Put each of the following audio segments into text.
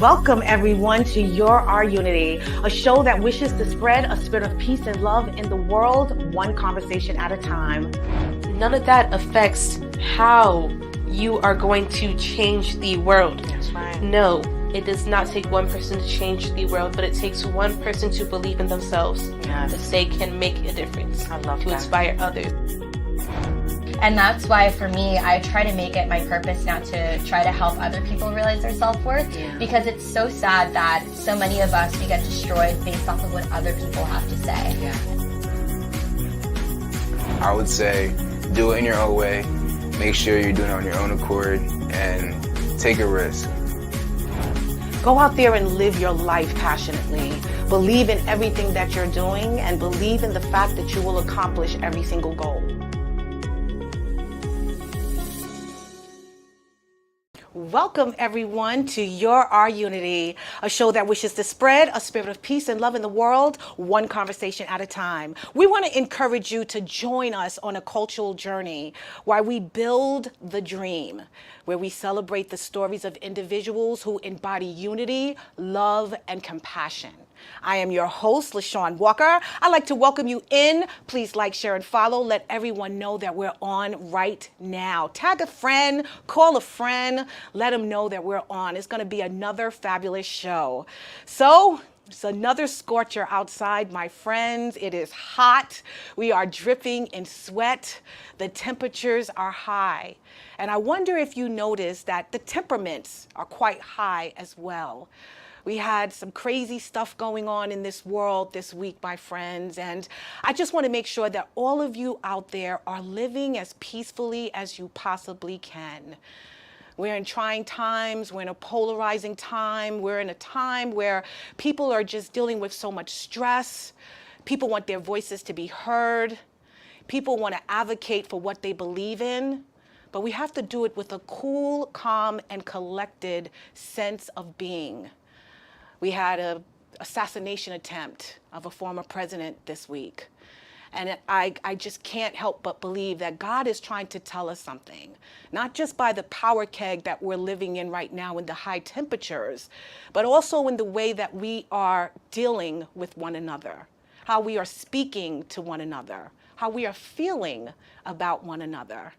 Welcome everyone to Our Unity, a show that wishes to spread a spirit of peace and love in the world, one conversation at a time. None of that affects how you are going to change the world. That's right. No, it does not take one person to change the world, but it takes one person to believe in themselves. Yes. That they can make a difference. I love to that. Inspire others. And that's why, for me, I try to make it my purpose now to try to help other people realize their self-worth. Yeah. Because it's so sad that so many of us, we get destroyed based off of what other people have to say. Yeah. I would say do it in your own way. Make sure you're doing it on your own accord and take a risk. Go out there and live your life passionately. Believe in everything that you're doing and believe in the fact that you will accomplish every single goal. Welcome everyone to Our Unity, a show that wishes to spread a spirit of peace and love in the world, one conversation at a time. We want to encourage you to join us on a cultural journey where we build the dream, where we celebrate the stories of individuals who embody unity, love, and compassion. I am your host, LeShawn Walker. I'd like to welcome you in. Please like, share, and follow. Let everyone know that we're on right now. Tag a friend, call a friend, let them know that we're on. It's going to be another fabulous show. So, it's another scorcher outside, my friends. It is hot. We are dripping in sweat. The temperatures are high. And I wonder if you notice that the temperaments are quite high as well. We had some crazy stuff going on in this world this week, my friends, and I just want to make sure that all of you out there are living as peacefully as you possibly can. We're in trying times, we're in a polarizing time, we're in a time where people are just dealing with so much stress. People want their voices to be heard. People want to advocate for what they believe in. But we have to do it with a cool, calm, and collected sense of being. We had an assassination attempt of a former president this week. And I just can't help but believe that God is trying to tell us something, not just by the power keg that we're living in right now in the high temperatures, but also in the way that we are dealing with one another, how we are speaking to one another, how we are feeling about one another.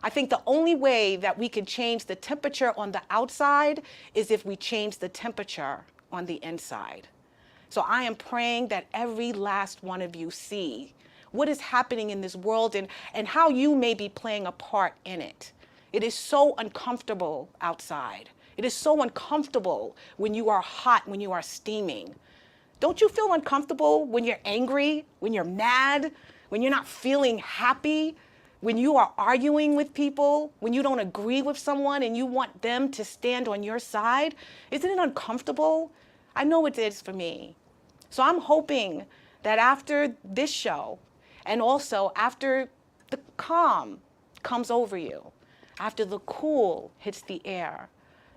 I think the only way that we can change the temperature on the outside is if we change the temperature on the inside. So I am praying that every last one of you see what is happening in this world and how you may be playing a part in it. It is so uncomfortable outside. It is so uncomfortable when you are hot, when you are steaming. Don't you feel uncomfortable when you're angry, when you're mad, when you're not feeling happy, when you are arguing with people, when you don't agree with someone and you want them to stand on your side? Isn't it uncomfortable? I know it is for me. So I'm hoping that after this show, and also after the calm comes over you, after the cool hits the air,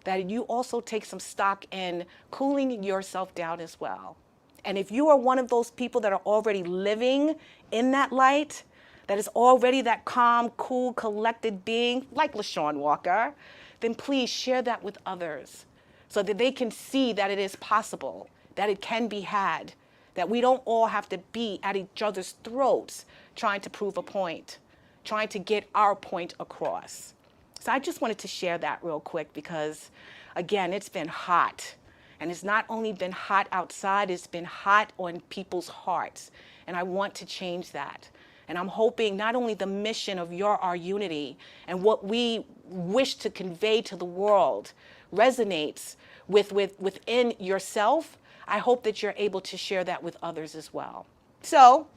that you also take some stock in cooling yourself down as well. And if you are one of those people that are already living in that light, that is already that calm, cool, collected being, like LeShawn Walker, then please share that with others so that they can see that it is possible, that it can be had, that we don't all have to be at each other's throats trying to prove a point, trying to get our point across. So I just wanted to share that real quick because, again, it's been hot. And it's not only been hot outside, it's been hot on people's hearts. And I want to change that. And I'm hoping not only the mission of Our Unity and what we wish to convey to the world resonates within yourself, I hope that you're able to share that with others as well. So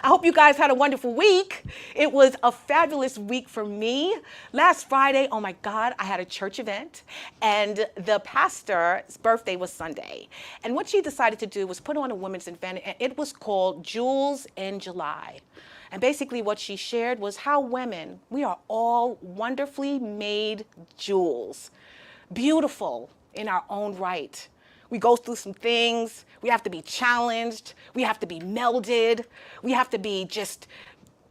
I hope you guys had a wonderful week. It was a fabulous week for me. Last Friday, oh my God, I had a church event and the pastor's birthday was Sunday. And what she decided to do was put on a women's event and it was called Jewels in July. And basically what she shared was how women, we are all wonderfully made jewels, beautiful in our own right. We go through some things. We have to be challenged. We have to be melded. We have to be just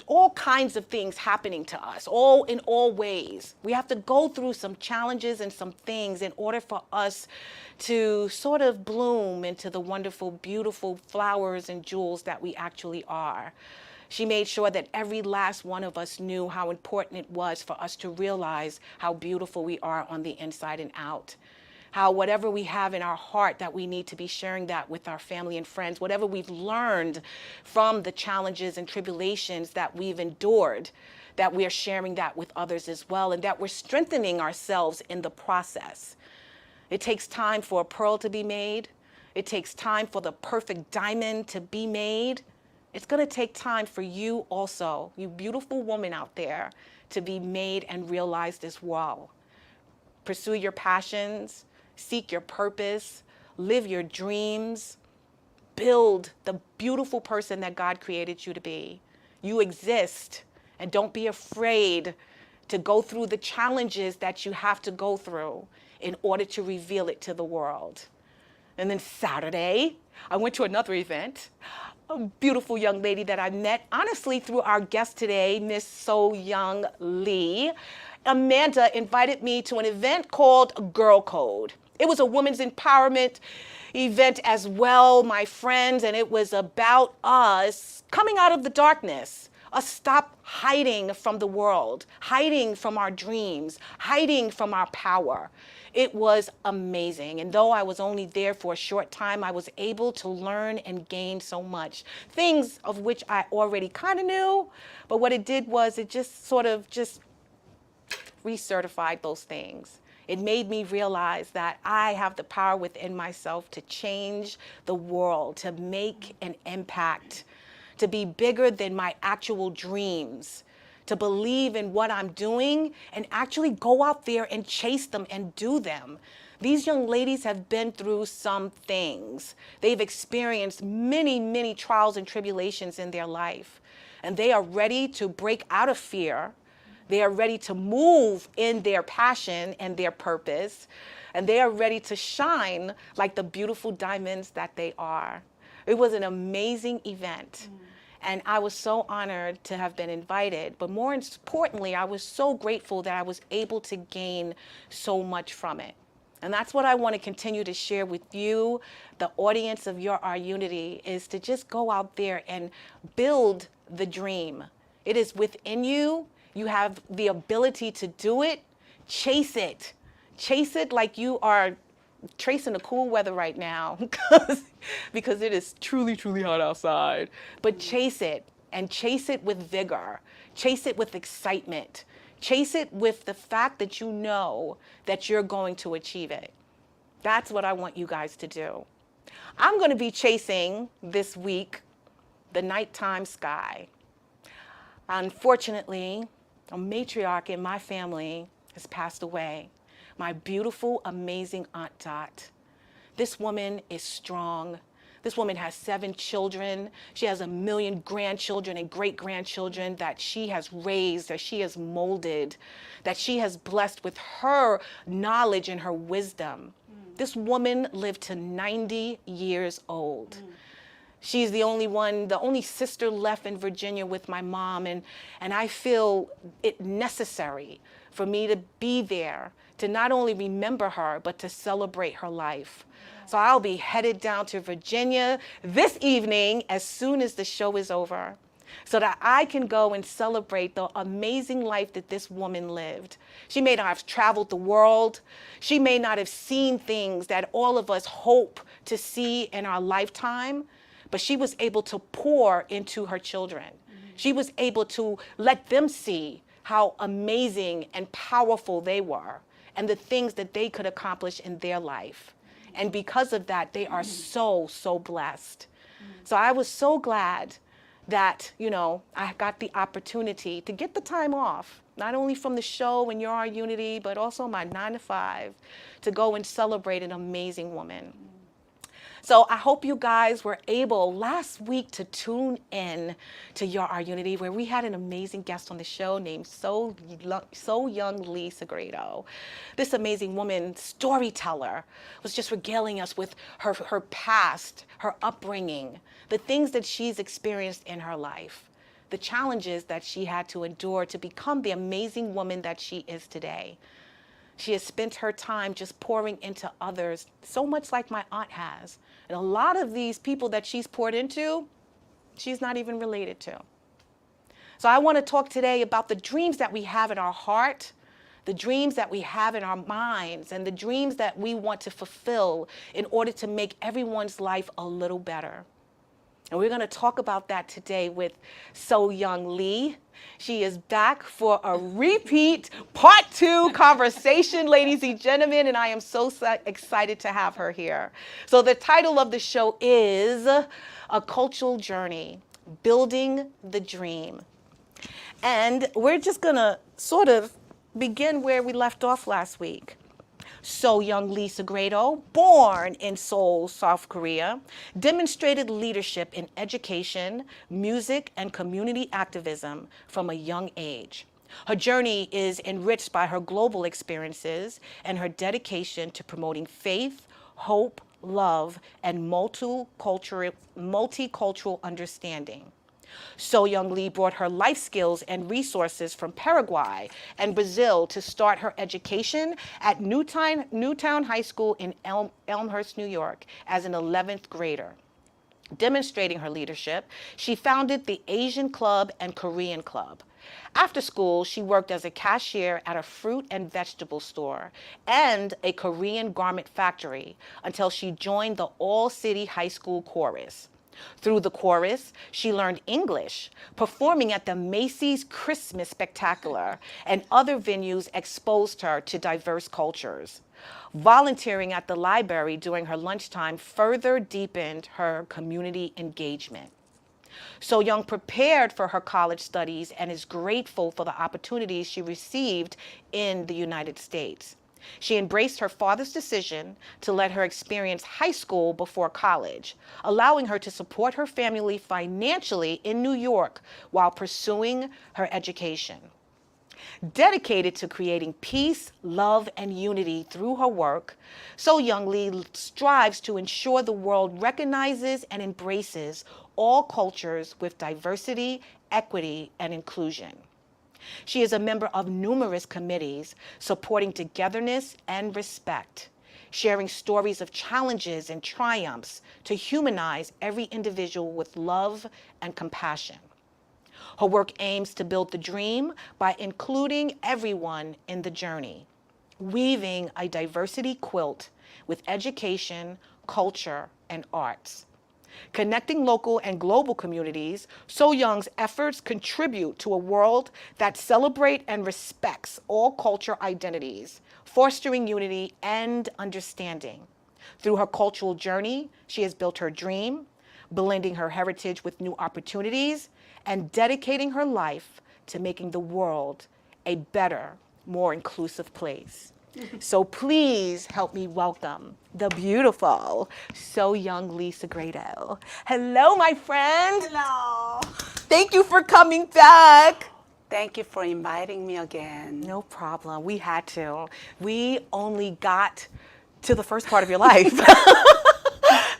all kinds of things happening to us, all in all ways. We have to go through some challenges and some things in order for us to sort of bloom into the wonderful, beautiful flowers and jewels that we actually are. She made sure that every last one of us knew how important it was for us to realize how beautiful we are on the inside and out. How whatever we have in our heart that we need to be sharing that with our family and friends, whatever we've learned from the challenges and tribulations that we've endured, that we are sharing that with others as well, and that we're strengthening ourselves in the process. It takes time for a pearl to be made. It takes time for the perfect diamond to be made. It's going to take time for you also, you beautiful woman out there, to be made and realized as well. Pursue your passions. Seek your purpose, live your dreams, build the beautiful person that God created you to be. You exist, and don't be afraid to go through the challenges that you have to go through in order to reveal it to the world. And then Saturday, I went to another event, a beautiful young lady that I met, honestly, through our guest today, Miss Soh Young Lee. Amanda invited me to an event called Girl Code. It was a women's empowerment event as well, my friends, and it was about us coming out of the darkness, us stop hiding from the world, hiding from our dreams, hiding from our power. It was amazing, and though I was only there for a short time, I was able to learn and gain so much, things of which I already kind of knew, but what it did was it just sort of recertified those things. It made me realize that I have the power within myself to change the world, to make an impact, to be bigger than my actual dreams, to believe in what I'm doing and actually go out there and chase them and do them. These young ladies have been through some things. They've experienced many, many trials and tribulations in their life, and they are ready to break out of fear. They are ready to move in their passion and their purpose, and they are ready to shine like the beautiful diamonds that they are. It was an amazing event, and I was so honored to have been invited, but more importantly, I was so grateful that I was able to gain so much from it. And that's what I want to continue to share with you, the audience of Your Our Unity, is to just go out there and build the dream. It is within you. You have the ability to do it. Chase it. Chase it like you are tracing the cool weather right now because it is truly, truly hot outside. But chase it, and chase it with vigor. Chase it with excitement. Chase it with the fact that you know that you're going to achieve it. That's what I want you guys to do. I'm going to be chasing this week the nighttime sky. Unfortunately, a matriarch in my family has passed away. My beautiful, amazing Aunt Dot. This woman is strong. This woman has 7 children. She has 1 million grandchildren and great-grandchildren that she has raised, that she has molded, that she has blessed with her knowledge and her wisdom. This woman lived to 90 years old. She's the only sister left in Virginia with my mom, and I feel it necessary for me to be there to not only remember her, but to celebrate her life. So I'll be headed down to Virginia this evening as soon as the show is over, so that I can go and celebrate the amazing life that this woman lived. She may not have traveled the world. She may not have seen things that all of us hope to see in our lifetime, but she was able to pour into her children. She was able to let them see how amazing and powerful they were and the things that they could accomplish in their life. And because of that, they are so, so blessed. So I was so glad that, I got the opportunity to get the time off, not only from the show and Your Our Unity, but also my 9 to 5, to go and celebrate an amazing woman. So I hope you guys were able last week to tune in to Your Our Unity, where we had an amazing guest on the show named Soh Young Lee-Segredo. This amazing woman, storyteller, was just regaling us with her past, her upbringing, the things that she's experienced in her life, the challenges that she had to endure to become the amazing woman that she is today. She has spent her time just pouring into others, so much like my aunt has. And a lot of these people that she's poured into, she's not even related to. So I want to talk today about the dreams that we have in our heart, the dreams that we have in our minds, and the dreams that we want to fulfill in order to make everyone's life a little better. And we're going to talk about that today with Soh Young Lee. She is back for a repeat part 2 conversation, ladies and gentlemen, and I am so excited to have her here. So the title of the show is A Cultural Journey, Building the Dream. And we're just going to sort of begin where we left off last week. Soh Young Lee-Segredo, born in Seoul, South Korea, demonstrated leadership in education, music, and community activism from a young age. Her journey is enriched by her global experiences and her dedication to promoting faith, hope, love, and multicultural understanding. Soh Young Lee brought her life skills and resources from Paraguay and Brazil to start her education at Newtown High School in Elmhurst, New York, as an 11th grader. Demonstrating her leadership, she founded the Asian Club and Korean Club. After school, she worked as a cashier at a fruit and vegetable store and a Korean garment factory until she joined the All-City High School Chorus. Through the chorus, she learned English, performing at the Macy's Christmas Spectacular, and other venues exposed her to diverse cultures. Volunteering at the library during her lunchtime further deepened her community engagement. Soh Young prepared for her college studies and is grateful for the opportunities she received in the United States. She embraced her father's decision to let her experience high school before college, allowing her to support her family financially in New York while pursuing her education. Dedicated to creating peace, love, and unity through her work, Soh Young Lee strives to ensure the world recognizes and embraces all cultures with diversity, equity, and inclusion. She is a member of numerous committees supporting togetherness and respect, sharing stories of challenges and triumphs to humanize every individual with love and compassion. Her work aims to build the dream by including everyone in the journey, weaving a diversity quilt with education, culture, and arts. Connecting local and global communities, Soh Young's efforts contribute to a world that celebrates and respects all cultural identities, fostering unity and understanding. Through her cultural journey, she has built her dream, blending her heritage with new opportunities, and dedicating her life to making the world a better, more inclusive place. So please help me welcome the beautiful Soh Young Lee-Segredo. Hello, my friend. Hello. Thank you for coming back. Thank you for inviting me again. No problem. We had to. We only got to the first part of your life.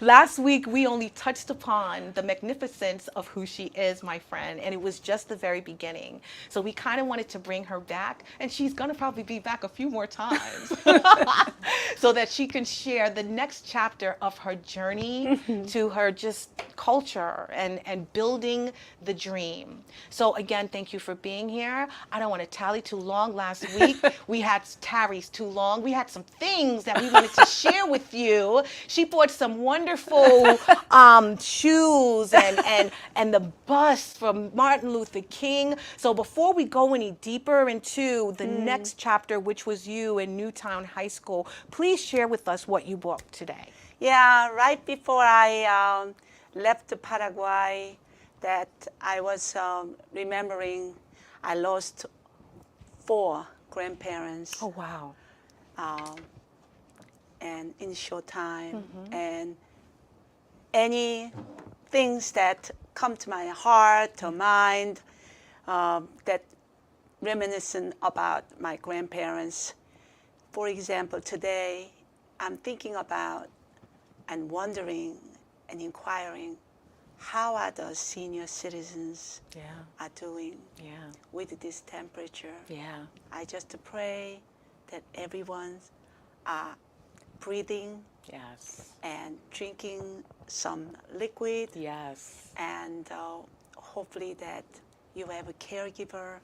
Last week, we only touched upon the magnificence of who she is, my friend, and it was just the very beginning. So we kind of wanted to bring her back, and she's going to probably be back a few more times so that she can share the next chapter of her journey to her just culture and building the dream. So again, thank you for being here. I don't want to tally too long. Last week, we had tarries too long. We had some things that we wanted to share with you. She bought some wonderful shoes and the bust from Martin Luther King. So before we go any deeper into the next chapter, which was you in Newtown High School, please share with us what you bought today. Yeah, right before I left Paraguay, that I was remembering I lost 4 grandparents. Oh, wow. And in short time, and any things that come to my heart or mind that reminiscent about my grandparents. For example, today I'm thinking about and wondering and inquiring how are the senior citizens Yeah. are doing Yeah. with this temperature. Yeah. I just pray that everyone are breathing Yes. and drinking some liquid, Yes. and hopefully that you have a caregiver,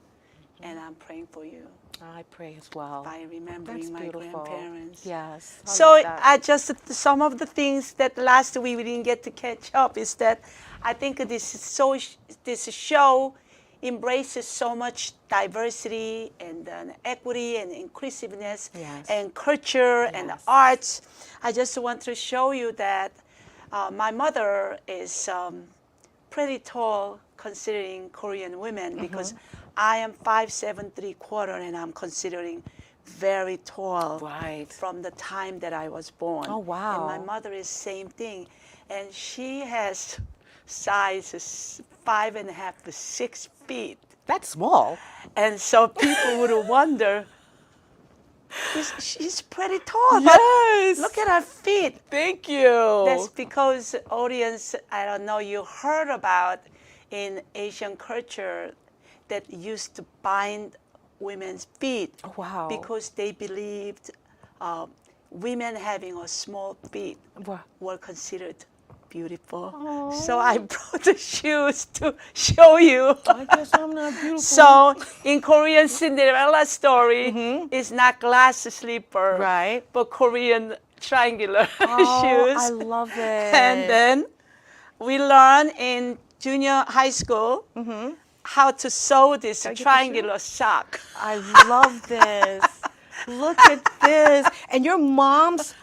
and I'm praying for you I pray as well. by remembering That's my beautiful. grandparents. Yes. I So love that. I just, some of the things that last week we didn't get to catch up is that I think this show embraces so much diversity and equity and inclusiveness Yes. and culture and Yes. arts. I just want to show you that my mother is pretty tall considering Korean women, because I am 5'7" and I'm considering very tall Right. from the time that I was born. Oh, wow. And my mother is same thing, and she has sizes 5.5 to 6 feet, That's small. and so people would wonder. She's pretty tall, but Yes. look at her feet. Thank you. That's because audience, I don't know, you heard about in Asian culture that used to bind women's feet. Oh, wow. Because they believed women having a small feet Wow. were considered beautiful. So I brought the shoes to show you. I guess I'm not beautiful. So in Korean Cinderella story, it's not glass slipper, Right. but Korean triangular Oh, shoes. I love it. And then we learn in junior high school how to sew this I get the triangular sock. I love this. Look at this. And your mom's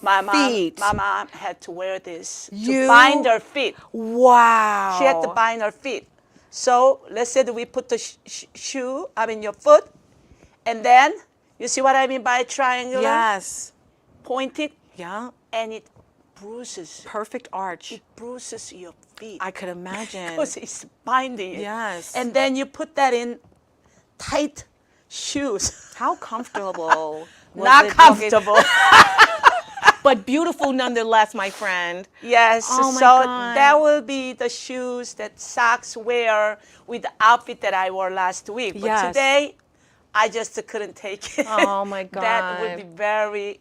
My feet. mom had to wear this You- to bind her feet. wow. She had to bind her feet. So let's say that we put the your foot, and then you see what I mean by triangular? Yes. Pointed, Yeah. and it bruises. Perfect arch. It bruises your feet. I could imagine. Because it's binding it. Yes. And then you put that in tight shoes. How comfortable? was Not it? comfortable. But beautiful nonetheless, my friend. Yes. Oh my so God. that will be the shoes that socks wear with the outfit that I wore last week. But Yes. today, I just couldn't take it. Oh my God. That would be very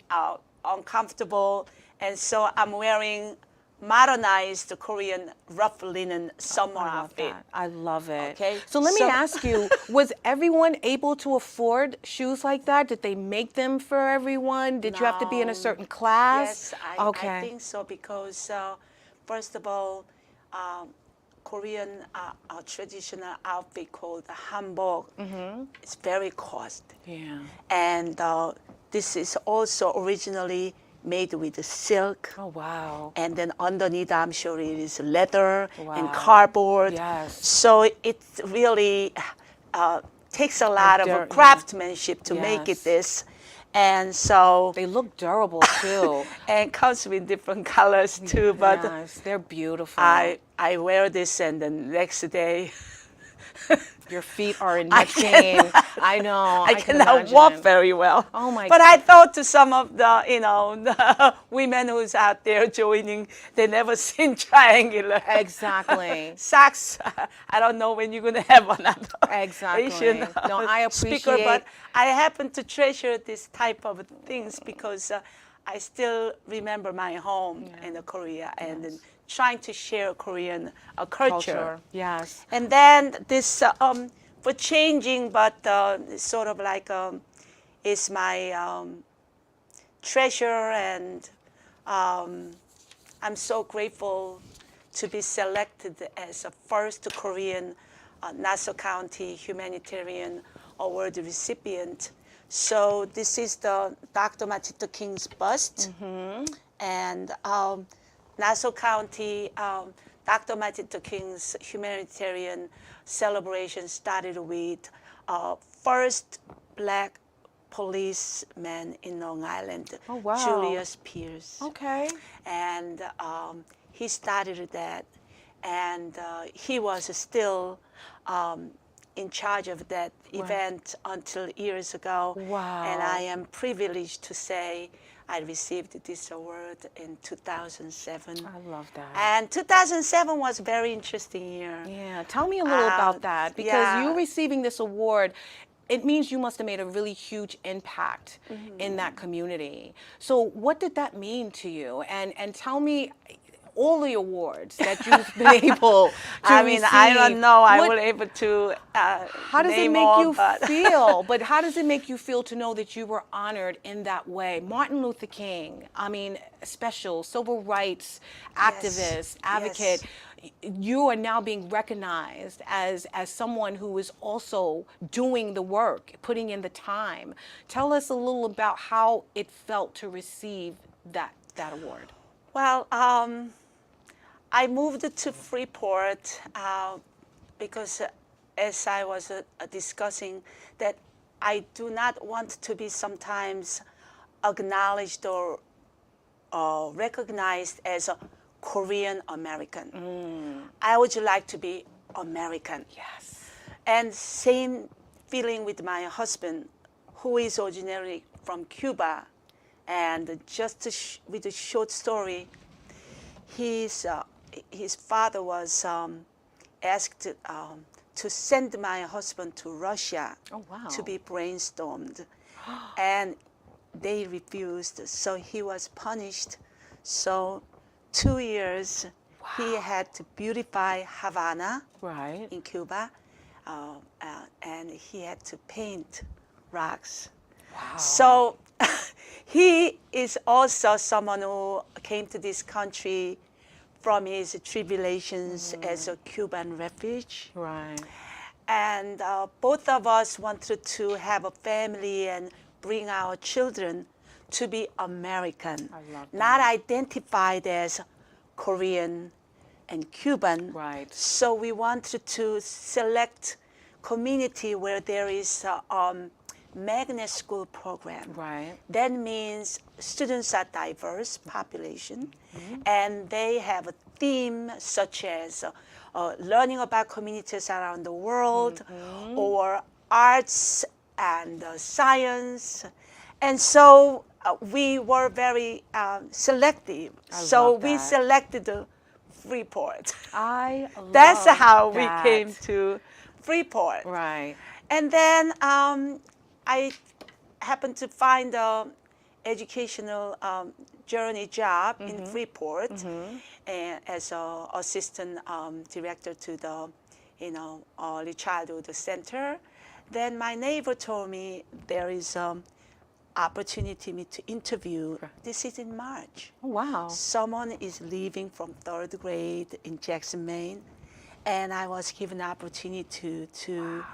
uncomfortable. And so I'm wearing modernized Korean rough linen summer I love outfit. that. I love it. Okay, So let me so- ask you, was everyone able to afford shoes like that? Did they make them for everyone? Did you have to be in a No. certain class? Yes, Okay. I think so, because first of all, Korean traditional outfit called hanbok. It's very costly. Yeah. And this is also originally made with silk. Oh, wow. And then underneath, I'm sure it is leather and Wow. cardboard. Yes. So it really takes a lot of yeah. craftsmanship to make Yes. it this. And so, They look durable too. and comes with different colors too. But yes, they're beautiful. I wear this, and the next day, Your feet are in much pain. I know. I can cannot walk imagine. very well. Oh my But I thought to some of the, the women who's out there joining, they never seen triangular Exactly. socks. I don't know when you're gonna have another Exactly. Asian No, I speaker, appreciate- but I happen to treasure this type of things because I still remember my home in Korea and then trying to share Korean culture. Yes. And then this for changing, but sort of like is my treasure, and I'm so grateful to be selected as a first Korean Nassau County Humanitarian Award recipient. So this is the Dr. Martin Luther King's bust, and Nassau County, Dr. Martin Luther King's humanitarian celebration started with first black policeman in Long Island, Oh, wow. Julius Pierce. Okay. And he started that, and he was still in charge of that event until years ago. Wow. And I am privileged to say I received this award in 2007. I love that. And 2007 was a very interesting year. Yeah, tell me a little about that, because yeah. you receiving this award, it means you must have made a really huge impact in that community. So what did that mean to you? And tell me all the awards that you've been able to I mean, receive. I don't know. I What- was able to How does it name make all, you but feel? But how does it make you feel to know that you were honored in that way? Martin Luther King, I mean, special civil rights activist, advocate. You are now being recognized as someone who is also doing the work, putting in the time. Tell us a little about how it felt to receive that award. Well, I moved to Freeport because as I was discussing that I do not want to be sometimes acknowledged or recognized as a Korean American. I would like to be American. Yes. And same feeling with my husband, who is originally from Cuba. And just with a short story, his father was asked to send my husband to Russia to be brainstormed. And they refused, so he was punished. So 2 years he had to beautify Havana in Cuba, and he had to paint rocks. So he is also someone who came to this country from his tribulations as a Cuban refugee. Right. And both of us wanted to have a family and bring our children to be American, not identified as Korean and Cuban. Right. So we wanted to select community where there is a magnet school program. Right. That means students are diverse population, and they have a theme such as learning about communities around the world, or arts and science. And so we were very selective. So love we that. selected the Freeport. That's That's how we came to Freeport. Right. And then I happened to find an educational journey job in Freeport and as an assistant director to the early childhood center. Then my neighbor told me there is opportunity to interview. This is in March. Oh, wow. Someone is leaving from 3rd grade in Jackson, Maine, and I was given an opportunity to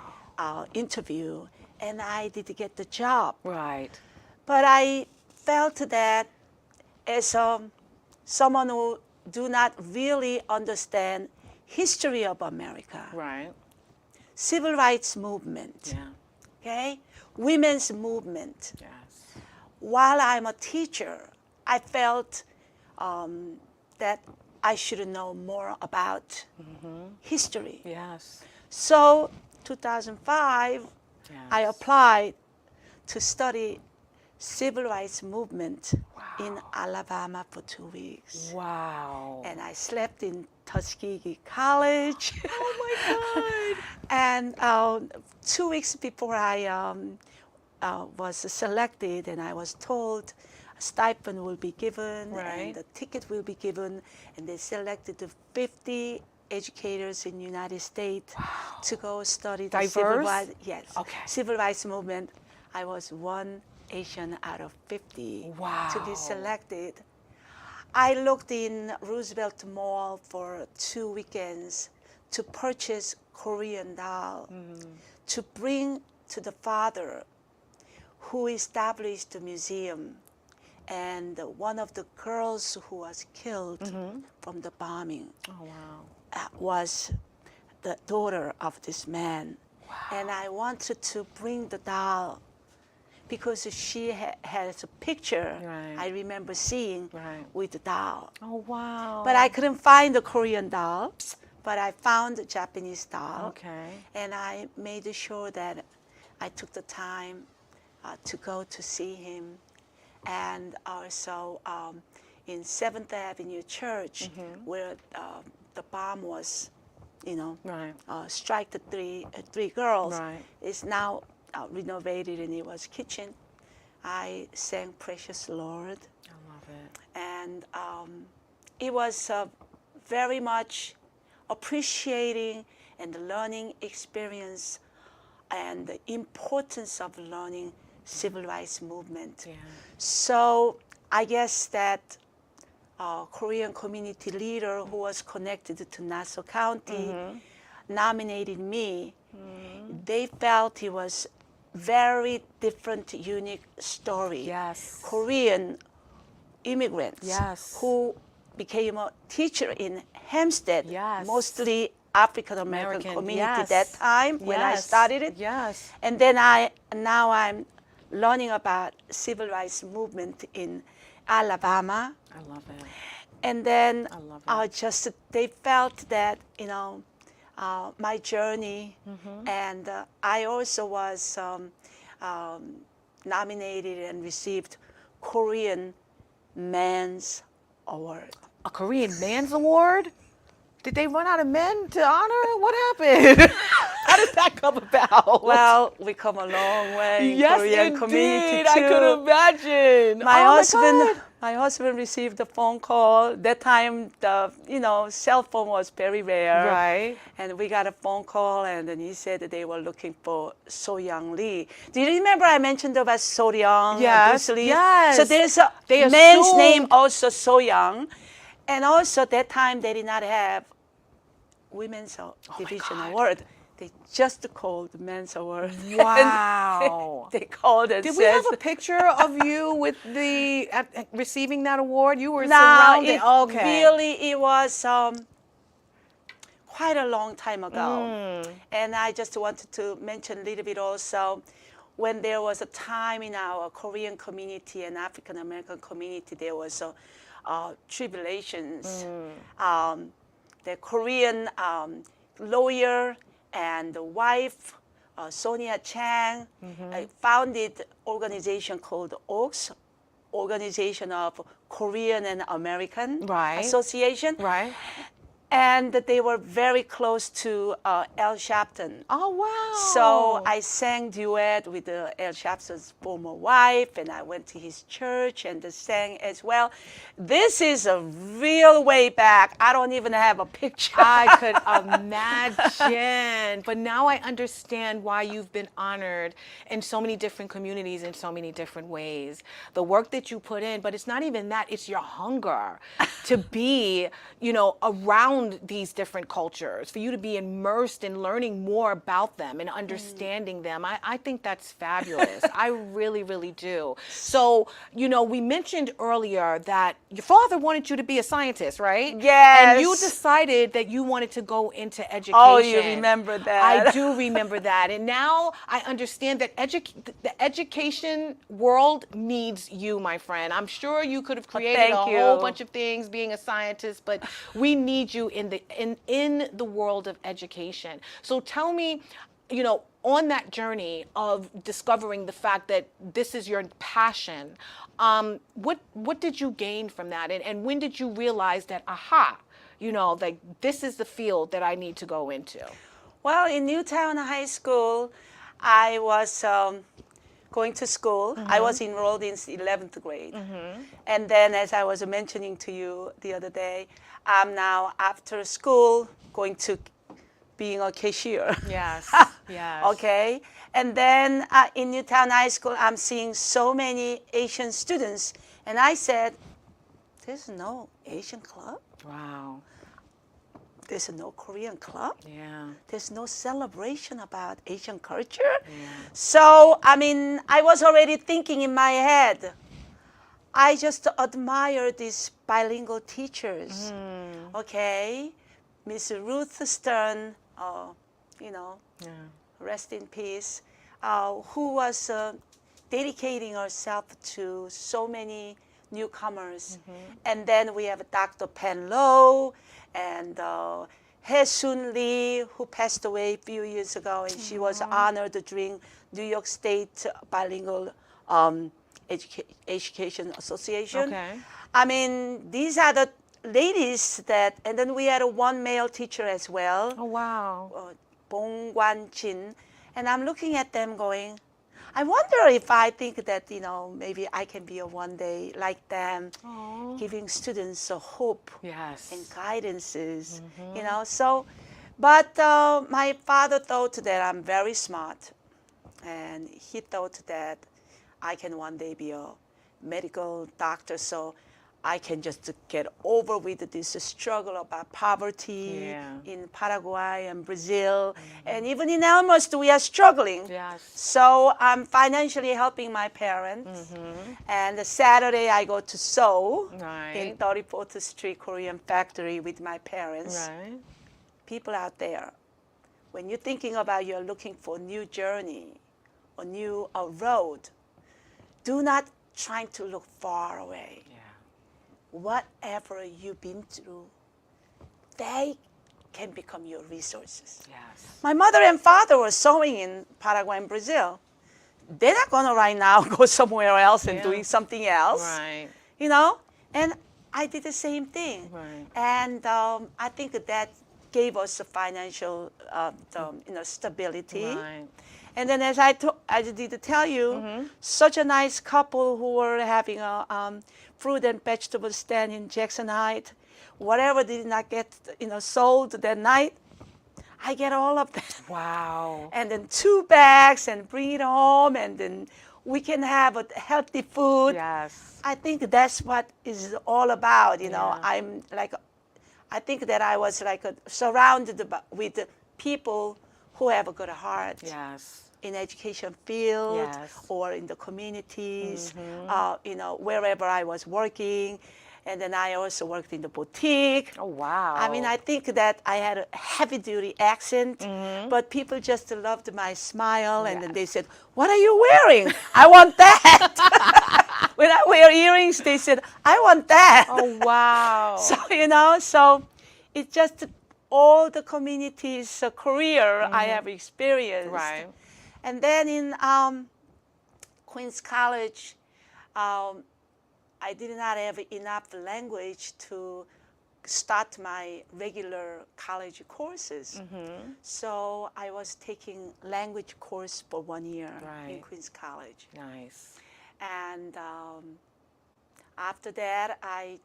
interview, and I did get the job. Right. But I felt that as someone who do not really understand history of America, Right. civil rights movement, Yeah. okay, women's movement. Yes. While I'm a teacher, I felt that I should know more about history. Yes. So 2005, I applied to study civil rights movement in Alabama for 2 weeks. Wow. And I slept in Tuskegee College. Oh my God. And 2 weeks before I was selected, and I was told a stipend will be given, Right. and the ticket will be given, and they selected the 50 educators in the United States to go study the civil Diverse? rights. Yes. Okay. Civil rights movement. I was one Asian out of 50 to be Wow. selected. I looked in Roosevelt Mall for 2 weekends to purchase Korean doll to bring to the father who established the museum, and one of the girls who was killed from the bombing Oh, wow. was the daughter of this man. And I wanted to bring the doll because she has a picture Right. I remember seeing with the doll. Oh, wow. But I couldn't find the Korean doll, but I found the Japanese doll. Okay. And I made sure that I took the time to go to see him. and also in 7th Avenue Church, where the bomb was, Right. strike the three girls. Right. It's now renovated, and it was kitchen. I sang Precious Lord, I love it. and it was very much appreciating and the learning experience and the importance of learning civil rights movement. Yeah. So I guess that Korean community leader who was connected to Nassau County nominated me. They felt it was very different, unique story. Yes. Korean immigrants Yes. who became a teacher in Hempstead, Yes. mostly African American community yes. that time when I Yes. started it. Yes. And then now I'm learning about civil rights movement in Alabama. I love it. And then I love it. they felt that, my journey, and I also was nominated and received Korean Men's Award. A Korean Man's Award? Did they run out of men to honor? What happened? How did that come about? Well, we come a long way in yes, Korean indeed. community too. I could imagine. My husband received a phone call. That time, the cell phone was very rare. Right. And we got a phone call, and then he said that they were looking for Soh Young Lee. Do you remember I mentioned about Soh Young? Yes, Bruce Lee? yes. So there's a They man's assumed- name also Soh Young, and also that time they did not have Women's Division God. Award. They just called the Men's Award. Wow. They called and Did we said, have a picture of you with the receiving that award? You were Nah, surrounded. Okay. it was quite a long time ago. And I just wanted to mention a little bit also, when there was a time in our Korean community and African American community, there was tribulations. The Korean lawyer and the wife, Sonia Chang, founded organization called OAKS, Organization of Korean and American Right. Association. Right. And they were very close to Al Sharpton. Oh, wow. So I sang duet with Al Sharpton's former wife, and I went to his church and sang as well. This is a real way back. I don't even have a picture. I could imagine. But now I understand why you've been honored in so many different communities in so many different ways. The work that you put in, but it's not even that, it's your hunger to be, around these different cultures, for you to be immersed in learning more about them and understanding them. I think that's fabulous. I really, really do. So, we mentioned earlier that your father wanted you to be a scientist, right? Yes. And you decided that you wanted to go into education. Oh, you remember that. I do remember that. And now I understand that the education world needs you, my friend. I'm sure you could have created thank a whole you. bunch of things being a scientist, but we need you in the world of education. So tell me, on that journey of discovering the fact that this is your passion, what did you gain from that? And when did you realize that, like this is the field that I need to go into? Well, in Newtown High School, I was going to school. I was enrolled in 11th grade. And then, as I was mentioning to you the other day, I'm now after school going to being a cashier. Yes, yes. Okay. And then in Newtown High School, I'm seeing so many Asian students. And I said, there's no Asian club. Wow. There's no Korean club. Yeah. There's no celebration about Asian culture. So, I was already thinking in my head, I just admire these bilingual teachers. Okay. Miss Ruth Stern, rest in peace, who was dedicating herself to so many newcomers. And then we have Dr. Pen Lo and Hae-Soon Lee, who passed away a few years ago, and she was honored during New York State bilingual Education Association. Okay. I mean, these are the ladies that, and then we had one male teacher as well, Oh, wow. Bong Guan Chin, and I'm looking at them going, I wonder if I think that, maybe I can be a one day like them, giving students a hope Yes. and guidances, so, but my father thought that I'm very smart, and he thought that I can one day be a medical doctor, so I can just get over with this struggle about poverty in Paraguay and Brazil, and even in Elmhurst we are struggling. Yes. So I'm financially helping my parents, and Saturday I go to Soh in 34th Street Korean Factory with my parents. Right. People out there, when you're thinking about you're looking for a new journey, a new road, do not try to look far away. Yeah. Whatever you've been through, they can become your resources. Yes. My mother and father were sewing in Paraguay and Brazil. They're not going to right now go somewhere else and doing something else. Right. And I did the same thing. Right. And I think that gave us a financial stability. Right. And then as I did tell you, such a nice couple who were having a fruit and vegetable stand in Jackson Heights. Whatever did not get sold that night, I get all of that. Wow. And then 2 bags and bring it home, and then we can have a healthy food. Yes. I think that's what is all about. Yeah. I'm like, I think that I was like surrounded with people who have a good heart. Yes. In education field, Yes. or in the communities, wherever I was working. And then I also worked in the boutique. Oh, wow. I mean, I think that I had a heavy-duty accent, but people just loved my smile, and then they said, "What are you wearing? I want that." When I wear earrings, they said, "I want that." Oh, wow. So it's just all the communities' career I have experienced. Right. And then in Queens College, I did not have enough language to start my regular college courses. So I was taking language course for 1 year in Right. Queens College. Nice. And after that, I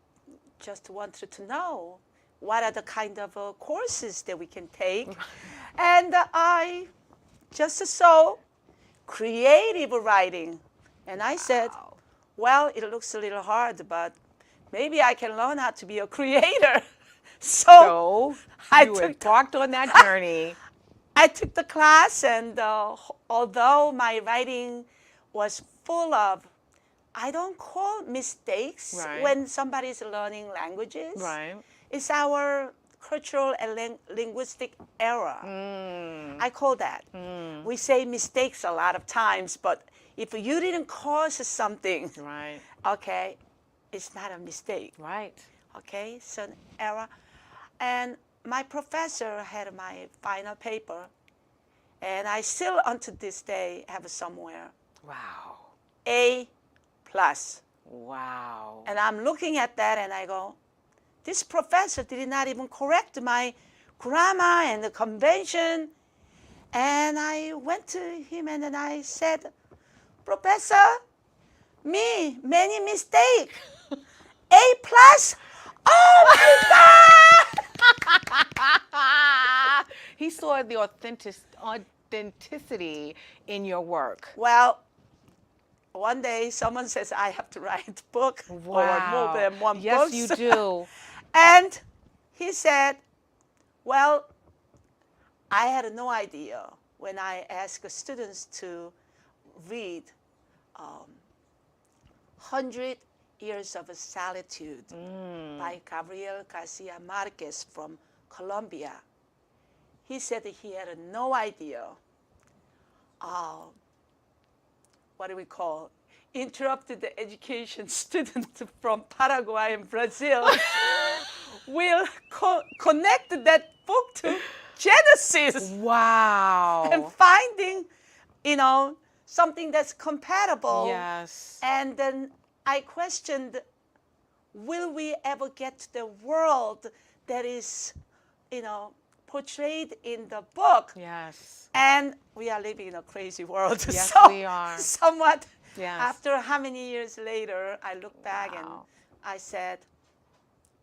just wanted to know what are the kind of courses that we can take. And I just saw creative writing. And I said, well, it looks a little hard, but maybe I can learn how to be a creator. So I you took embarked on that journey. I took the class, and although my writing was full of, I don't call mistakes Right. when somebody's learning languages. Right. It's our cultural and linguistic error. I call that. We say mistakes a lot of times, but if you didn't cause something, Right. okay, it's not a mistake. Right. Okay, so an error. And my professor had my final paper, and I still, unto this day, have somewhere Wow. A+. Wow. And I'm looking at that, and I go, this professor did not even correct my grammar and the convention. And I went to him, and then I said, Professor, many mistake. A+? Oh my God! He saw the authenticity in your work. Well, one day someone says I have to write a book or more than one book. Yes, you do. And he said, well, I had no idea when I asked students to read 100 Years of Solitude by Gabriel Garcia Marquez from Colombia. He said he had no idea what do we call interrupted education student from Paraguay and Brazil will connect that book to Genesis. Wow. And finding, something that's compatible. Yes. And then I questioned, will we ever get to the world that is, portrayed in the book? Yes. And we are living in a crazy world. Yes, So we are. somewhat, Yes. after how many years later, I look back and Wow. I said,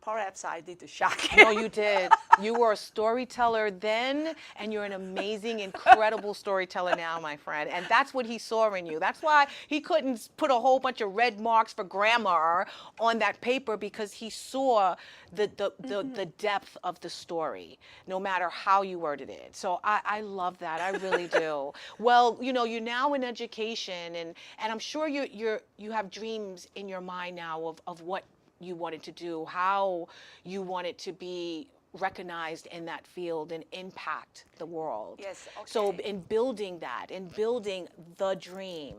perhaps I did shock him. No, you did. You were a storyteller then, and you're an amazing, incredible storyteller now, my friend. And that's what he saw in you. That's why he couldn't put a whole bunch of red marks for grammar on that paper, because he saw the depth of the story, no matter how you worded it. So I love that. I really do. Well, you're now in education, and I'm sure you have dreams in your mind now of what you wanted to do, how you wanted to be recognized in that field and impact the world. Yes, So okay. in building that, in building the dream,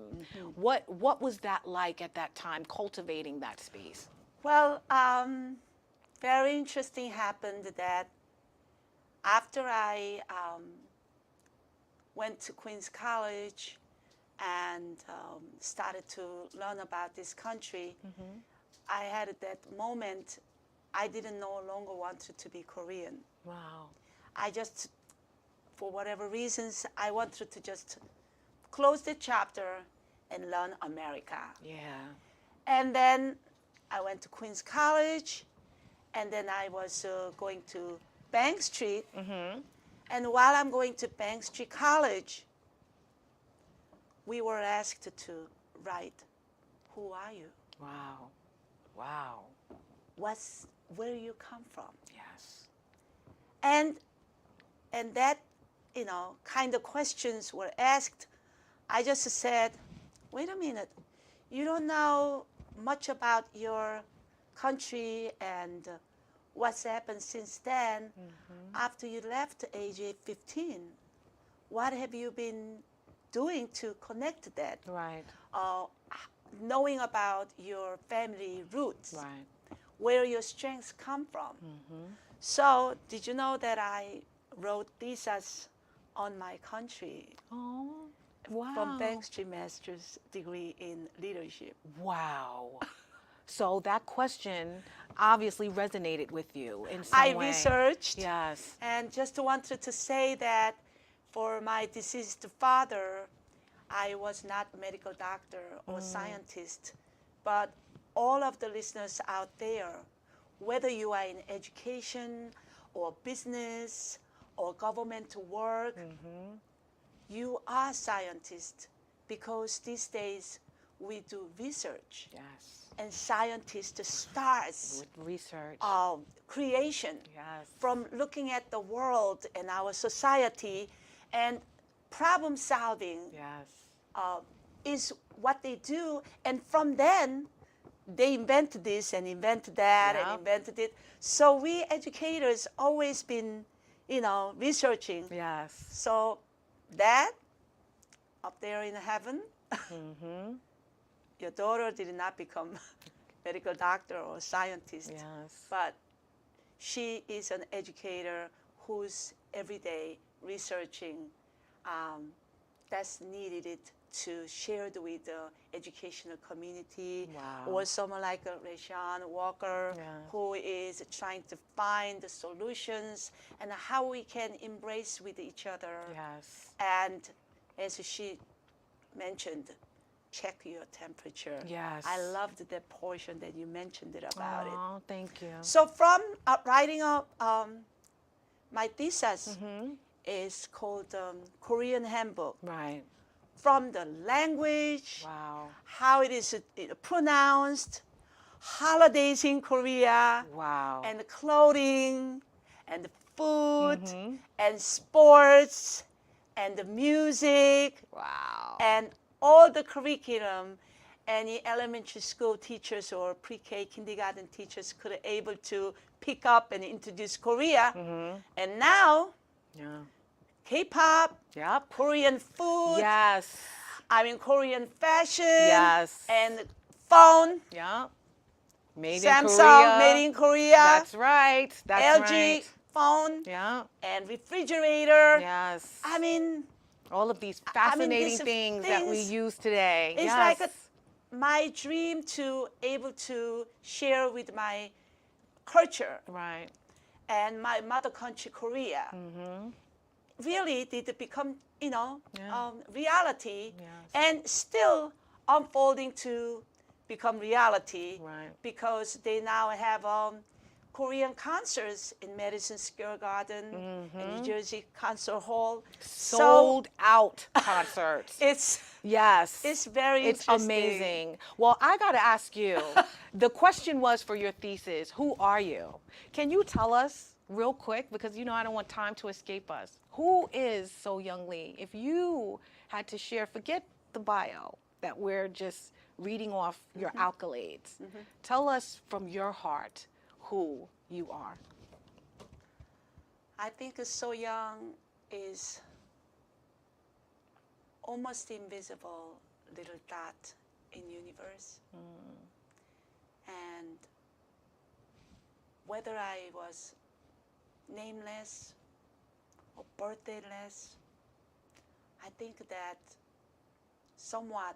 what was that like at that time, cultivating that space? Well, very interesting happened that after I went to Queens College and started to learn about this country, I had that moment, I didn't no longer wanted to be Korean. Wow. I just, for whatever reasons, I wanted to just close the chapter and learn America. Yeah. And then I went to Queens College, and then I was going to Bank Street. And while I'm going to Bank Street College, we were asked to write, who are you? Wow. Wow. Where you come from? Yes. And that, kind of questions were asked. I just said, wait a minute, you don't know much about your country and what's happened since then. After you left age 15, what have you been doing to connect that? Right. Knowing about your family roots, Right. where your strengths come from. So did you know that I wrote thesis on my country Oh. Wow. from Bank Street Master's degree in leadership? Wow. So that question obviously resonated with you in some I way. researched Yes. and just wanted to say that for my deceased father, I was not a medical doctor or scientist, but all of the listeners out there, whether you are in education or business or government work, you are scientists, because these days we do research, Yes. and scientists starts With research. creation Yes. from looking at the world and our society, and problem solving Yes. is what they do. And from then, they invented this and invented that Yep. and invented it. So we educators always been, researching. Yes. So that, up there in heaven, your daughter did not become medical doctor or scientist, Yes. but she is an educator who's every day researching that's needed to share it with the educational community. Wow. Or someone like LeShawn Walker, Yeah. who is trying to find the solutions and how we can embrace with each other. Yes. And as she mentioned, check your temperature. Yes. I loved that portion that you mentioned about it. Oh, thank you. So from writing up my thesis is called Korean Handbook. Right. From the language, Wow. how it is pronounced, holidays in Korea, Wow. and the clothing, and the food, and sports, and the music, Wow. and all the curriculum any elementary school teachers or pre-K kindergarten teachers could able to pick up and introduce Korea. And now, Yeah. K-pop, Yep. Korean food, Yes. Korean fashion, Yes. and phone, Yeah. Made Samsung, in Korea. made in Korea, That's right. That's LG right. phone, Yeah. and refrigerator. Yes. All of these I mean, fascinating these things that we things- use today. It's Yes. like my dream to able to share with my culture Right. and my mother country, Korea. Really did become, Yeah. reality, Yes. and still unfolding to become reality. Right. Because they now have Korean concerts in Madison Square Garden and New Jersey Concert Hall. Sold out concerts. It's Yes. it's very It's interesting. amazing. Well, I got to ask you, the question was for your thesis, who are you? Can you tell us real quick, because I don't want time to escape us. Who is Soh Young Lee? If you had to share, forget the bio that we're just reading off your accolades. Tell us from your heart who you are. I think So Young is almost invisible little dot in universe. And whether I was nameless or birthdayless, I think that somewhat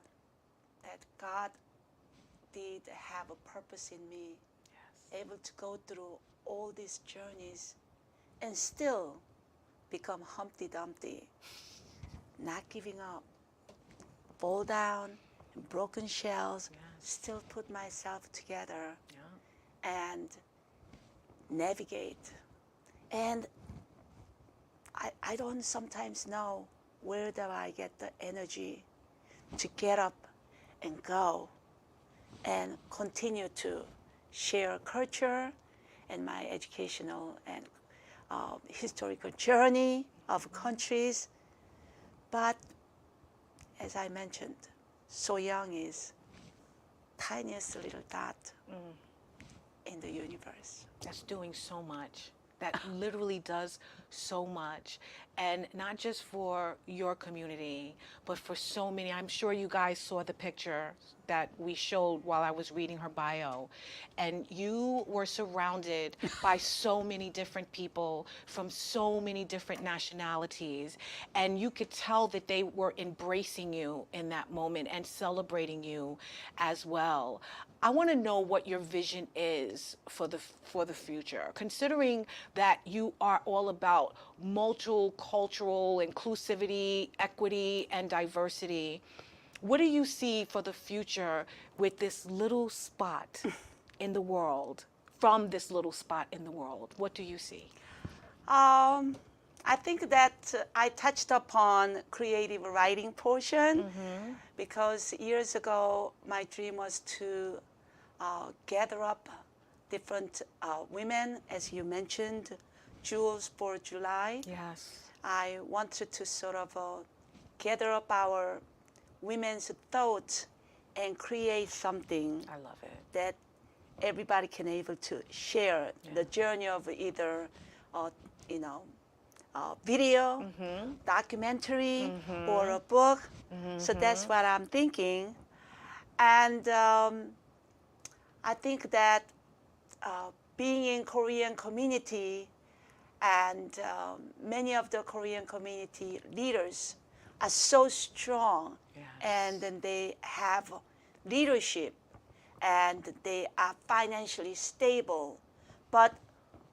that God did have a purpose in me, able to go through all these journeys and still become Humpty Dumpty, not giving up, fall down, and broken shells, still put myself together and navigate. And I don't sometimes know where do I get the energy to get up and go and continue to share culture and my educational and historical journey of countries. But as I mentioned, So Young is tiniest little dot in the universe. That's doing so much. That literally does so much. And not just for your community, but for so many. I'm sure you guys saw the picture that we showed while I was reading her bio. And you were surrounded by so many different people from so many different nationalities. And you could tell that they were embracing you in that moment and celebrating you as well. I want to know what your vision is for the future, considering that you are all about multicultural inclusivity, equity, and diversity. What do you see for the future with this little spot in the world, from this little spot in the world? What do you see? I think that I touched upon creative writing portion because years ago my dream was to gather up different women, as you mentioned, Jewels for July. Yes. I wanted to sort of gather up our women's thoughts and create something I love it. that everybody can able to share the journey of either, video, documentary, or a book. So that's what I'm thinking. And I think that being in Korean community and many of the Korean community leaders are so strong, and then they have leadership and they are financially stable, but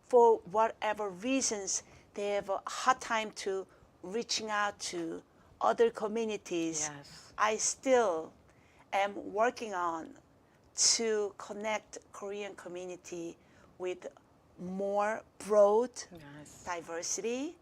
for whatever reasons they have a hard time to reaching out to other communities. Yes. I still am working on to connect Korean community with more broad diversity.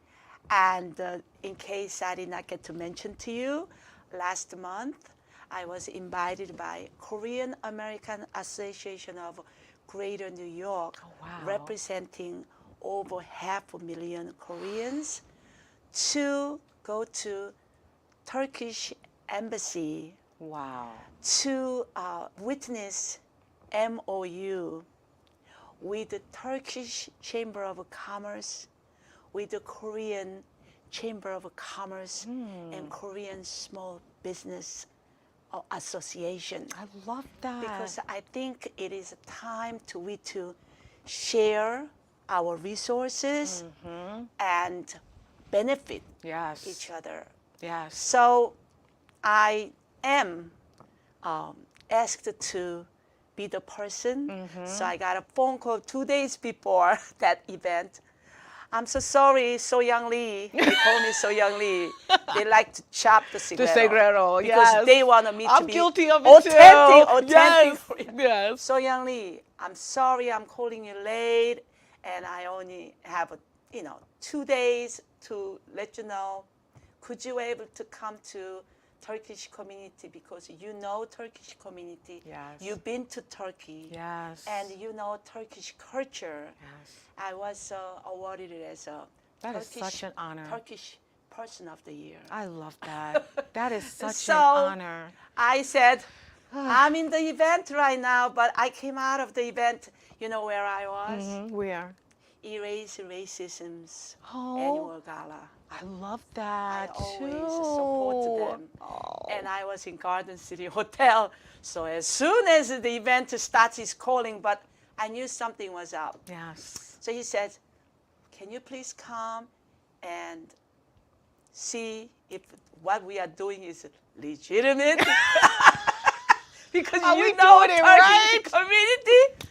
And in case I did not get to mention to you, last month I was invited by Korean American Association of Greater New York, representing over 500,000 Koreans, to go to Turkish embassy to witness MOU with the Turkish Chamber of Commerce, with the Korean Chamber of Commerce and Korean Small Business Association. I love that. Because I think it is time to share our resources and benefit each other. Yes. So I am asked to be the person. So I got a phone call 2 days before that event. I'm so sorry, Soh Young Lee. They call me Soh Young Lee. They like to chop the Segredo. Segredo, because yes. they wanted me to I'm be guilty of it authentic, too. authentic. Yes, yes. Soh Young Lee, I'm sorry I'm calling you late, and I only have 2 days to let you know. Could you able to come to Turkish community, because you know Turkish community. Yes. You've been to Turkey. Yes. And you know Turkish culture. Yes. I was awarded as a That is Turkish, such an honor. Turkish Person of the Year. I love that. That is such So, an honor. I said, I'm in the event right now, but I came out of the event. You know where I was? Where? Erase Racism's Oh. annual gala. I love I that always too. support them. Oh. And I was in Garden City Hotel. So as soon as the event starts, he's calling, but I knew something was up. Yes. So he said, can you please come and see if what we are doing is legitimate? Because Are you we know doing it Turkish right? community.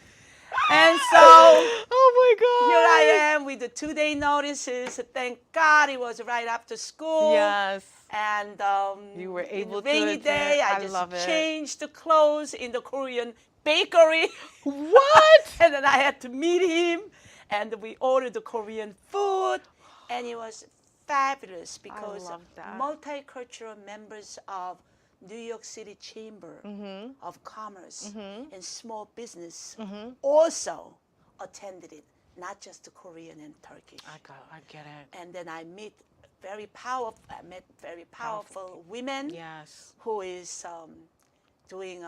And so Oh my God. here I am with the 2-day notices. Thank God it was right after school. Yes. And You were in able the to rainy attend. day, I I just love it. changed the clothes in the Korean bakery. What? And then I had to meet him, and we ordered the Korean food, and it was fabulous because love that. multicultural members of New York City Chamber of Commerce and Small Business also attended it, not just the Korean and Turkish. I get it. And then I met very powerful women Yes. who is doing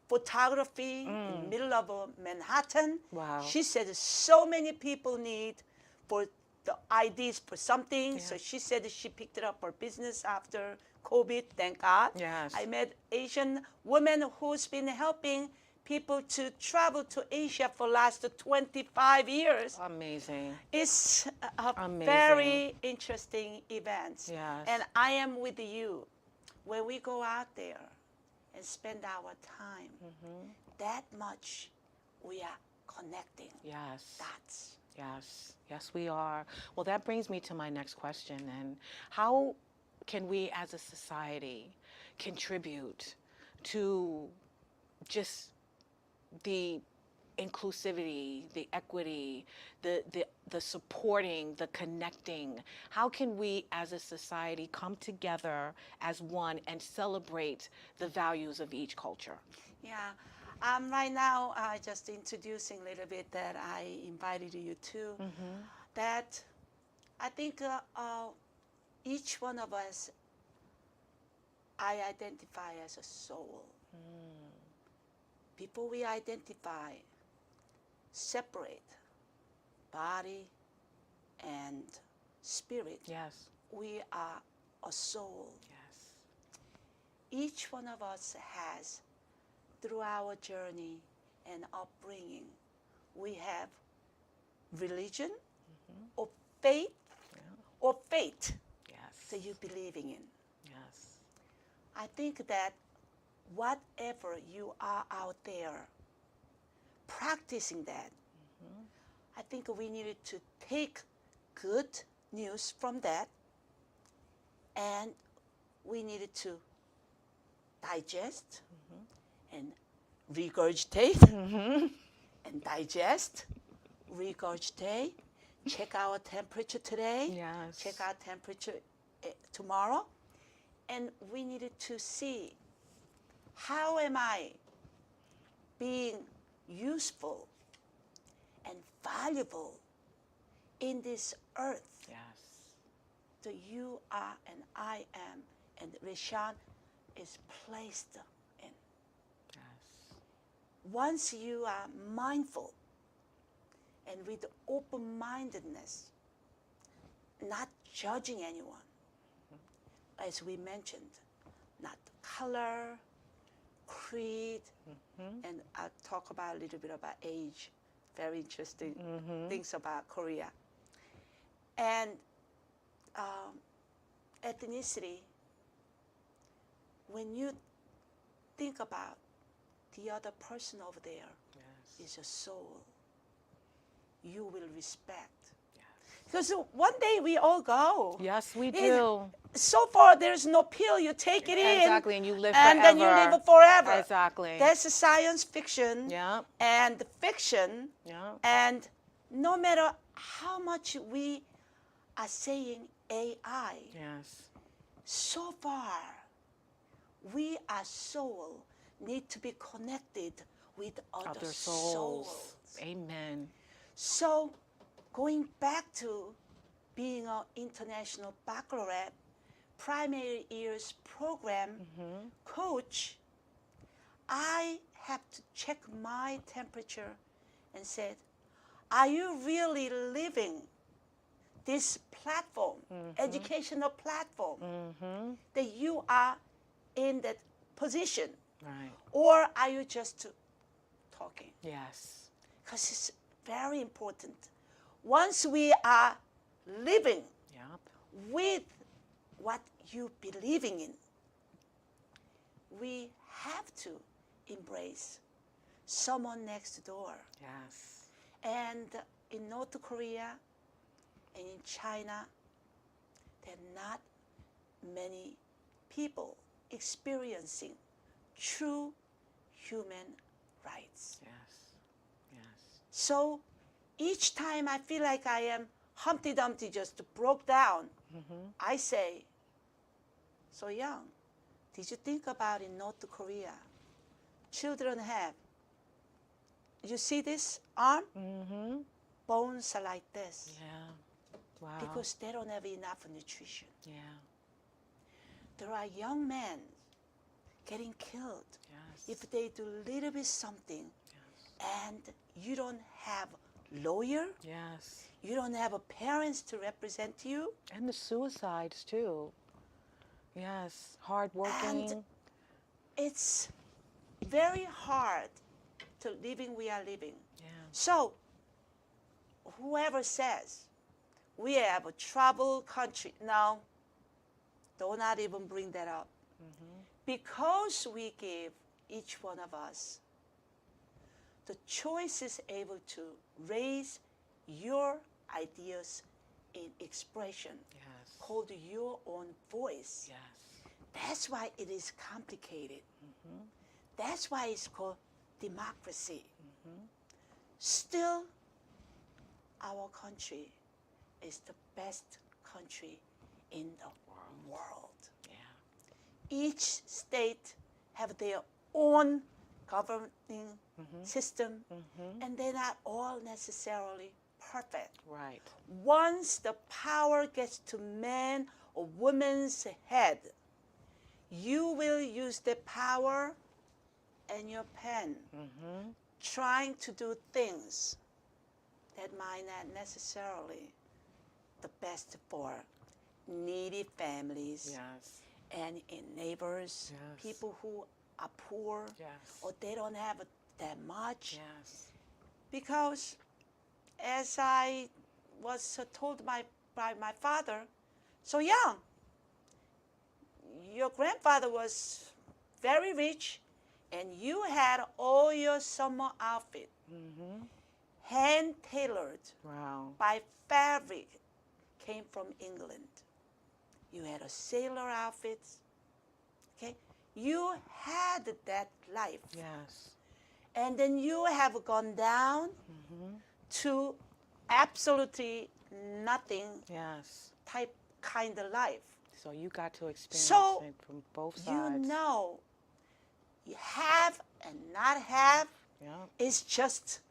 photography in the middle of Manhattan. Wow. She said so many people need for the ideas for something. So she said that she picked it up for business after COVID, thank God. Yes. I met Asian woman who's been helping people to travel to Asia for the last 25 years. Amazing. It's a Amazing. very interesting event. Yes. And I am with you. When we go out there and spend our time, that much we are connecting. Yes. Dots. Yes. Yes, we are. Well, that brings me to my next question then. How can we as a society contribute to just the inclusivity, the equity, the supporting, the connecting? How can we as a society come together as one and celebrate the values of each culture? Yeah. Right now, just introducing a little bit that I invited you to, that I think each one of us, I identify as a soul. Before we identify, separate body and spirit, Yes. we are a soul. Yes. Each one of us has, through our journey and upbringing, we have religion or faith or fate Yes. that you're believing in. Yes. I think that whatever you are out there practicing that, I think we needed to take good news from that, and we needed to digest and regurgitate and digest, regurgitate, check our temperature today, Yes. check our temperature tomorrow, and we needed to see, how am I being useful and valuable in this earth Yes. that you are and I am and LeShawn is placed in? Yes. Once you are mindful and with open-mindedness, not judging anyone, as we mentioned, not color, creed, and I'll talk about a little bit about age, very interesting things about Korea. And ethnicity, when you think about the other person over there is a soul, you will respect. Because one day we all go. Yes, we do. So far, there's no pill. You take it in. Exactly, and you live and forever. then you live forever. Exactly. That's a science fiction. Yeah. And fiction. Yeah. And no matter how much we are saying AI, Yes. so far, we as soul need to be connected with other souls. Amen. So, going back to being an international baccalaureate, primary years program coach, I have to check my temperature and said, are you really living this platform, educational platform, that you are in that position? Right. Or are you just talking? Yes. Because it's very important. Once we are living Yep. with what you believing in, we have to embrace someone next door. Yes. And in North Korea and in China, there are not many people experiencing true human rights. Yes. Yes. So each time I feel like I am Humpty Dumpty just broke down, I say, So Young, did you think about in North Korea, children have, you see this arm? Bones are like this. Yeah. Wow. Because they don't have enough nutrition. Yeah. There are young men getting killed Yes. if they do a little bit something, Yes. and you don't have lawyer, Yes. you don't have a parents to represent you. And the suicides too. Yes. Hard working. And it's very hard to living we are living. Yeah. So whoever says we have a troubled country, no, do not even bring that up. Because we give each one of us the choice is able to raise your ideas in expression, Yes. called your own voice. Yes. That's why it is complicated. That's why it's called democracy. Still, our country is the best country in the world. Yeah. Each state have their own governing system, and they're not all necessarily perfect. Right. Once the power gets to man or woman's head, you will use the power and your pen trying to do things that might not necessarily the best for needy families Yes. and in neighbors, Yes. people who are poor Yes. or they don't have that much. Yes. Because as I was told by my father, So Young, your grandfather was very rich and you had all your summer outfit hand tailored Wow. by fabric, came from England. You had a sailor outfit. Okay, you had that life. Yes. And then you have gone down to absolutely nothing Yes. type kind of life. So you got to experience So, it from both sides. You know, you have and not have Yeah. is just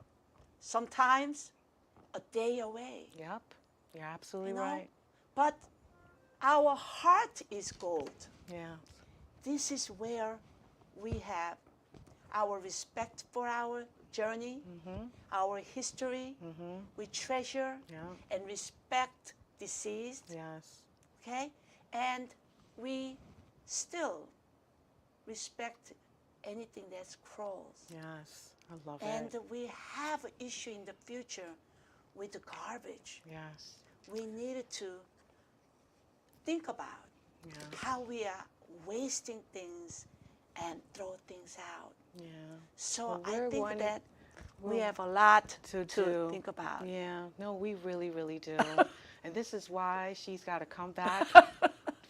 sometimes a day away. Yep. You're absolutely You know? right. But our heart is gold. Yeah. This is where we have our respect for our journey, our history. We treasure Yeah. and respect deceased, Yes. okay? And we still respect anything that crawls. Yes. I love And it. we have an issue in the future with the garbage. Yes. We needed to think about how we are wasting things and throw things out. Yeah. So Well, I we're think wanting- that we have a lot to to think about. Yeah, no, we really, really do. And this is why she's got to come back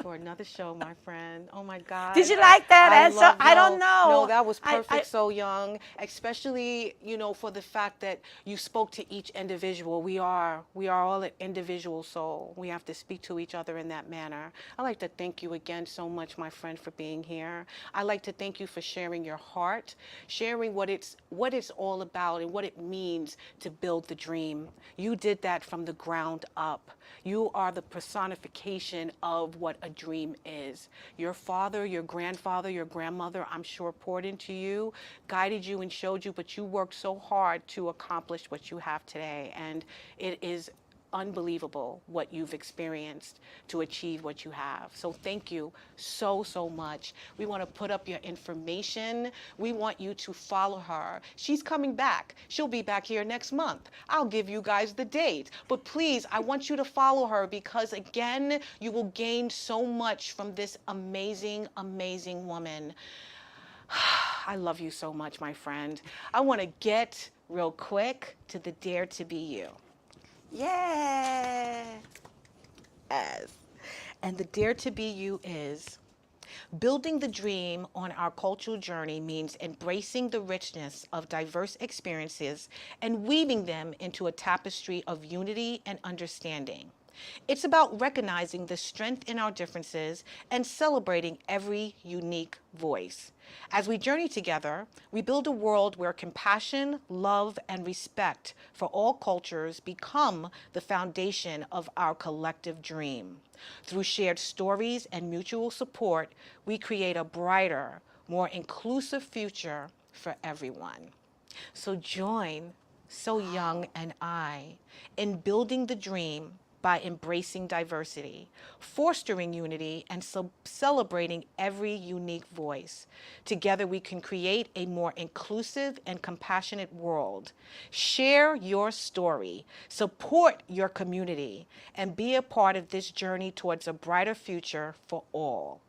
for another show, my friend. Oh my God. Did you like that answer? I don't know. No, that was perfect, I- So Young, especially, you know, for the fact that you spoke to each individual. We are all an individual soul. We have to speak to each other in that manner. I'd like to thank you again so much, my friend, for being here. I'd like to thank you for sharing your heart, sharing what it's all about and what it means to build the dream. You did that from the ground up. You are the personification of what a dream is. Your father, your grandfather, your grandmother, I'm sure poured into you, guided you and showed you, but you worked so hard to accomplish what you have today. And it is unbelievable what you've experienced to achieve what you have. So thank you so, so much. We want to put up your information. We want you to follow her. She's coming back. She'll be back here next month. I'll give you guys the date. But please, I want you to follow her because, again, you will gain so much from this amazing, amazing woman. I love you so much, my friend. I want to get real quick to the Dare to Be You. Yeah. Yes. And the Dare to Be You is building the dream on our cultural journey means embracing the richness of diverse experiences and weaving them into a tapestry of unity and understanding. It's about recognizing the strength in our differences and celebrating every unique voice. As we journey together, we build a world where compassion, love, and respect for all cultures become the foundation of our collective dream. Through shared stories and mutual support, we create a brighter, more inclusive future for everyone. So join So Young and I in building the dream by embracing diversity, fostering unity, and celebrating every unique voice. Together we can create a more inclusive and compassionate world. Share your story, support your community, and be a part of this journey towards a brighter future for all.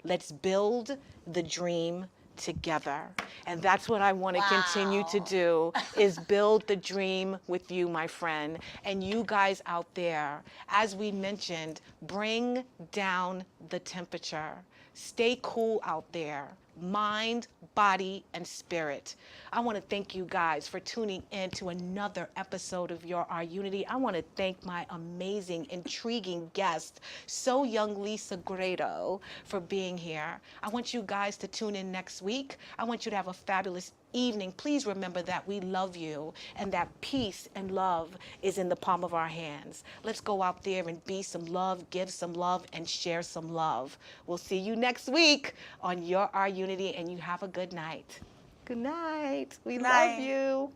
Let's build the dream together. And that's what I want to continue to do, is build the dream with you, my friend. And you guys out there, as we mentioned, bring down the temperature. Stay cool out there. Mind, body, and spirit. I want to thank you guys for tuning in to another episode of Your Our Unity. I want to thank my amazing, intriguing guest, Soh Young Lee-Segredo, for being here. I want you guys to tune in next week. I want you to have a fabulous evening. Please remember that we love you and that peace and love is in the palm of our hands. Let's go out there and be some love, give some love, and share some love. We'll see you next week on Your Our Unity, and you have a good night. Good night. We love you.